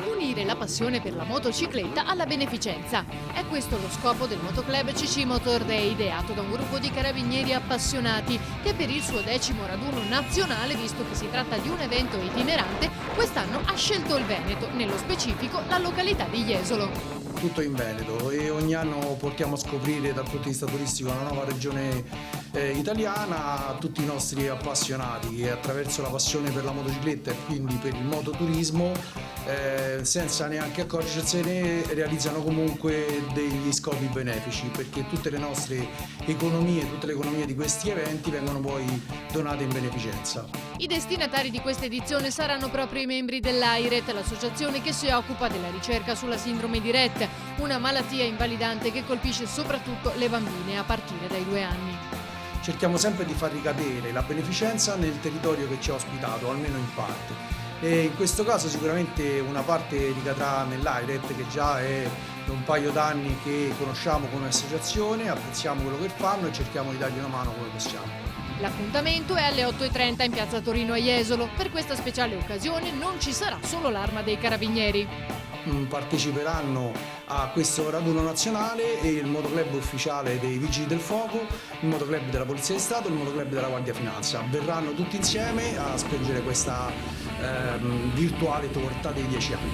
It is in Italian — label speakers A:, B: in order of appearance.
A: Unire la passione per la motocicletta alla beneficenza. È questo lo scopo del Motoclub CC Motor Day, ideato da un gruppo di carabinieri appassionati che per il suo 10° raduno nazionale, visto che si tratta di un evento itinerante, quest'anno ha scelto il Veneto, nello specifico la località di Jesolo.
B: Tutto in Veneto e ogni anno portiamo a scoprire dal punto di vista turistico una nuova regione italiana a tutti i nostri appassionati e attraverso la passione per la motocicletta e quindi per il mototurismo senza neanche accorgersene realizzano comunque degli scopi benefici, perché tutte le nostre economie, tutte le economie di questi eventi vengono poi donate in beneficenza.
A: I destinatari di questa edizione saranno proprio i membri dell'AIRET, l'associazione che si occupa della ricerca sulla sindrome di Rett, una malattia invalidante che colpisce soprattutto le bambine a partire dai 2 anni.
B: Cerchiamo sempre di far ricadere la beneficenza nel territorio che ci ha ospitato, almeno in parte. E in questo caso sicuramente una parte ricadrà nell'AIRET, che già è un paio d'anni che conosciamo come associazione, apprezziamo quello che fanno e cerchiamo di dargli una mano come possiamo.
A: L'appuntamento è alle 8:30 in piazza Torino a Jesolo. Per questa speciale occasione non ci sarà solo l'Arma dei Carabinieri.
B: Parteciperanno a questo raduno nazionale e il motoclub ufficiale dei Vigili del Fuoco, il motoclub della Polizia di Stato e il motoclub della Guardia Finanza. Verranno tutti insieme a spengere questa virtuale torta dei 10 anni.